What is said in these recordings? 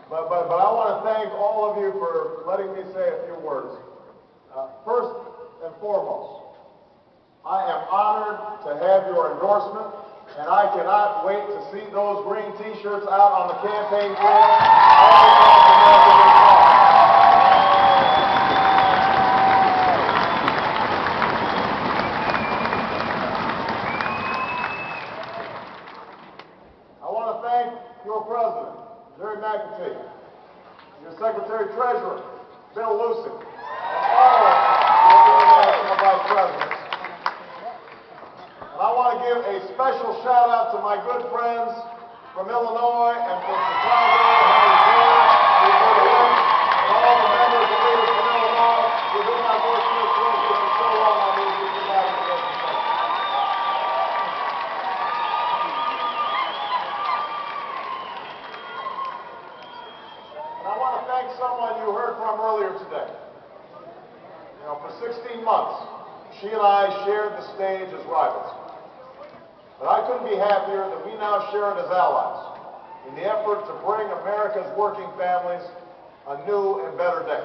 But I want to thank all of you for letting me say a few words. First and foremost, I am honored to have your endorsement, and I cannot wait to see those green T-shirts out on the campaign trail all across America this fall. I want to thank your president, Jerry McAtee, your secretary-treasurer, Bill Lucey, and all your international vice presidents. And I want to give a special shout-out to my good friends from Illinois and from Chicago, Harry Blair, Roberta Lynch, and all the members and leaders from Illinois with whom I've worked so closely for so long on these providing legislation. And I want to thank someone you heard from earlier today. You know, for 16 months, she and I shared the stage as rivals. But I couldn't be happier that we now share it as allies in the effort to bring America's working families a new and better day.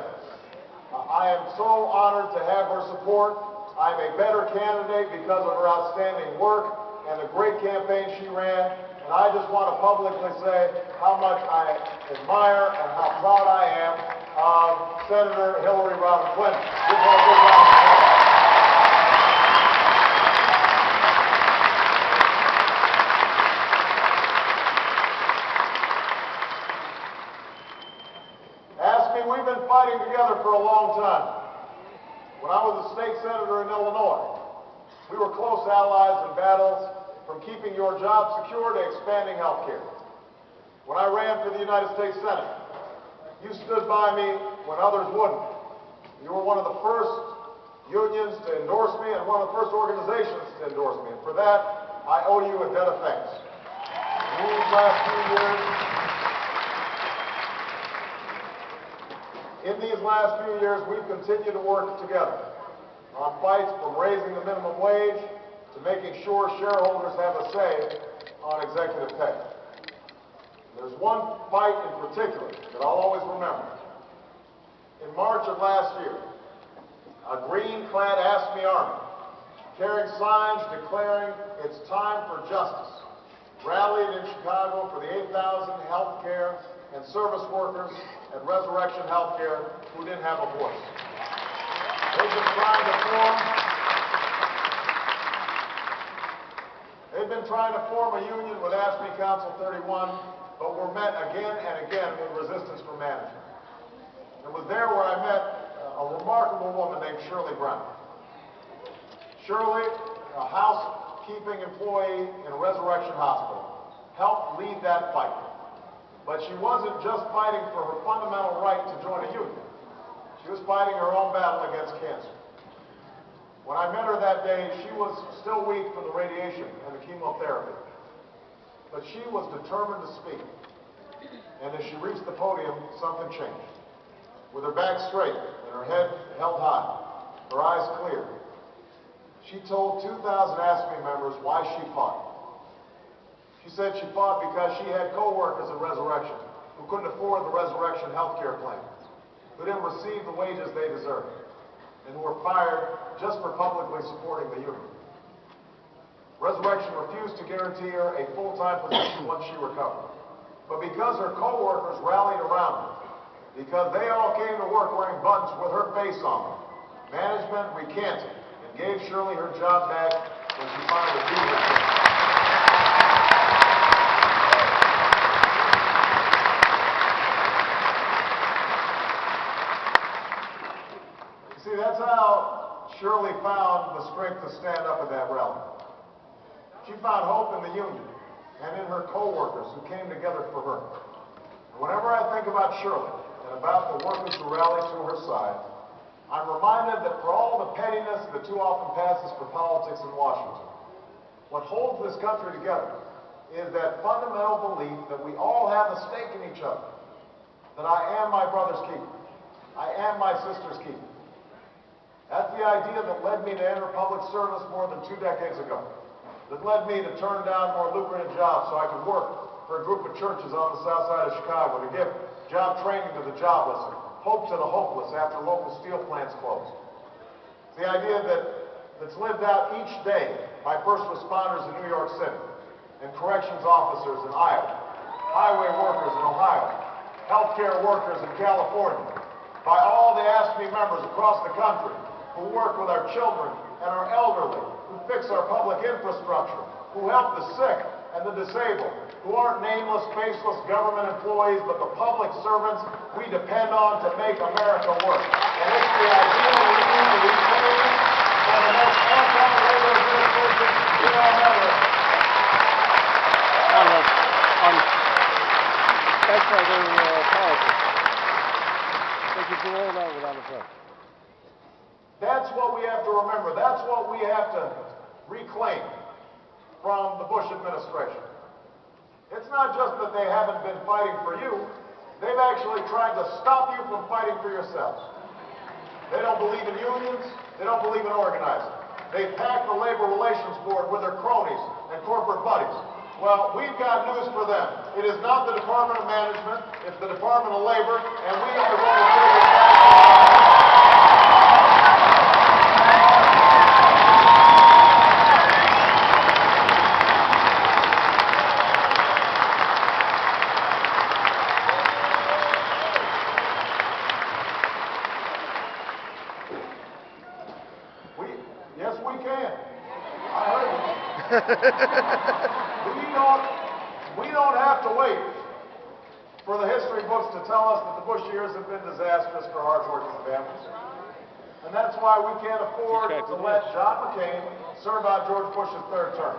I am so honored to have her support. I'm a better candidate because of her outstanding work and the great campaign she ran. And I just want to publicly say how much I admire and how proud I am of Senator Hillary Rodham Clinton. Give her a big round of applause. We've been fighting together for a long time. When I was a state senator in Illinois, we were close allies in battles from keeping your job secure to expanding health care. When I ran for the United States Senate, you stood by me when others wouldn't. You were one of the first unions to endorse me and one of the first organizations to endorse me. And for that, I owe you a debt of thanks. In these last few years, we've continued to work together on fights from raising the minimum wage to making sure shareholders have a say on executive pay. There's one fight in particular that I'll always remember. In March of last year, a green-clad AFSCME Army, carrying signs declaring it's time for justice, rallied in Chicago for the 8,000 health care and service workers at Resurrection Healthcare who didn't have a voice. They've been trying to form a union with AFSCME Council 31, but were met again and again with resistance from management. It was there where I met a remarkable woman named Shirley Brown. Shirley, a housekeeping employee in a Resurrection Hospital, helped lead that fight. But she wasn't just fighting for her fundamental right to join a union. She was fighting her own battle against cancer. When I met her that day, she was still weak from the radiation and the chemotherapy. But she was determined to speak. And as she reached the podium, something changed. With her back straight and her head held high, her eyes clear, she told 2,000 AFSCME members why she fought. She said she fought because she had co-workers at Resurrection who couldn't afford the Resurrection health care plan, who didn't receive the wages they deserved, and who were fired just for publicly supporting the union. Resurrection refused to guarantee her a full-time position once she recovered. But because her co-workers rallied around her, because they all came to work wearing buttons with her face on them, management recanted and gave Shirley her job back when she finally beat her case. See, that's how Shirley found the strength to stand up at that rally. She found hope in the union and in her co-workers who came together for her. And whenever I think about Shirley and about the workers who rallied to her side, I'm reminded that for all the pettiness that too often passes for politics in Washington, what holds this country together is that fundamental belief that we all have a stake in each other, that I am my brother's keeper, I am my sister's keeper. That's the idea that led me to enter public service more than 2 decades ago, that led me to turn down more lucrative jobs so I could work for a group of churches on the south side of Chicago to give job training to the jobless and hope to the hopeless after local steel plants closed. It's the idea that's lived out each day by first responders in New York City and corrections officers in Iowa, highway workers in Ohio, healthcare workers in California, by all the AFSCME members across the country who work with our children and our elderly, who fix our public infrastructure, who help the sick and the disabled, who aren't nameless, faceless government employees, but the public servants we depend on to make America work. And it's the idea we need to reclaim for the most anti-labor administration in America. That's why they're politics. They can do all that without a vote. That's what we have to remember. That's what we have to reclaim from the Bush administration. It's not just that they haven't been fighting for you. They've actually tried to stop you from fighting for yourselves. They don't believe in unions. They don't believe in organizing. They've packed the Labor Relations Board with their cronies and corporate buddies. Well, we've got news for them. It is not the Department of Management. It's the Department of Labor, and we are going to take it back. Yes, we can. I heard you. We don't have to wait for the history books to tell us that the Bush years have been disastrous for hard-working families. And that's why we can't afford to let John McCain serve out George Bush's third term.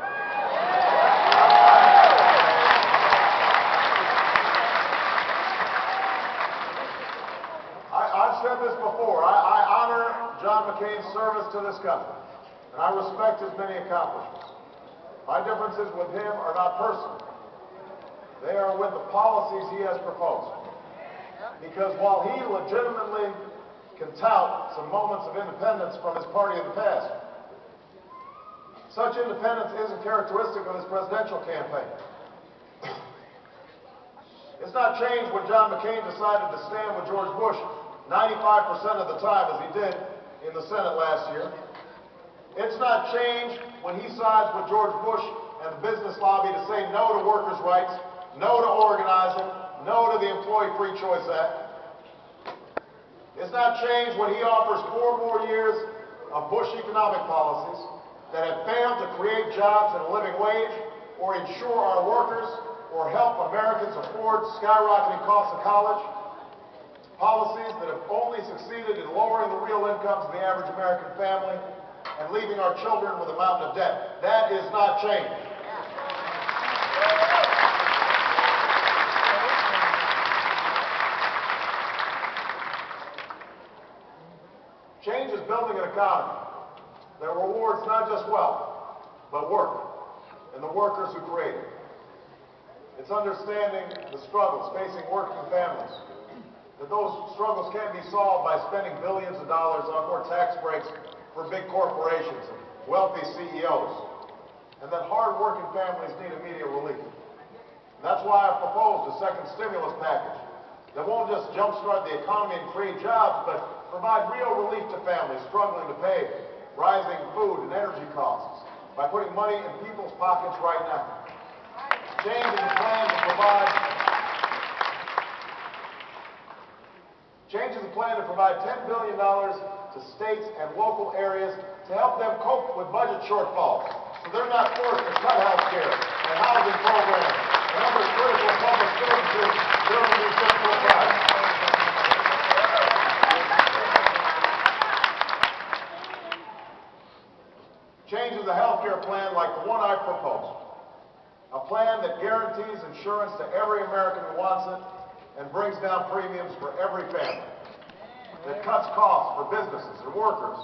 I've said this before. I honor John McCain's service to this country, and I respect his many accomplishments. My differences with him are not personal. They are with the policies he has proposed. Because while he legitimately can tout some moments of independence from his party in the past, such independence isn't characteristic of his presidential campaign. It's not changed when John McCain decided to stand with George Bush 95% of the time, as he did in the Senate last year. It's not changed when he sides with George Bush and the business lobby to say no to workers' rights, no to organizing, no to the Employee Free Choice Act. It's not changed when he offers 4 more years of Bush economic policies that have failed to create jobs and a living wage, or ensure our workers, or help Americans afford skyrocketing costs of college. Policies that have only succeeded in lowering the real incomes of the average American family and leaving our children with a mountain of debt. That is not change. Change is building an economy that rewards not just wealth, but work, and the workers who create it. It's understanding the struggles facing working families, that those struggles can't be solved by spending billions of dollars on more tax breaks for big corporations and wealthy CEOs, and that hard-working families need immediate relief. And that's why I've proposed a second stimulus package that won't just jumpstart the economy and create jobs, but provide real relief to families struggling to pay rising food and energy costs by putting money in people's pockets right now. Change is a plan to provide $10 billion to states and local areas to help them cope with budget shortfalls, so they're not forced to cut health care and housing programs and other critical public services during these difficult times. Change is a health care plan like the one I proposed, a plan that guarantees insurance to every American who wants it and brings down premiums for every family, that cuts costs for businesses and workers,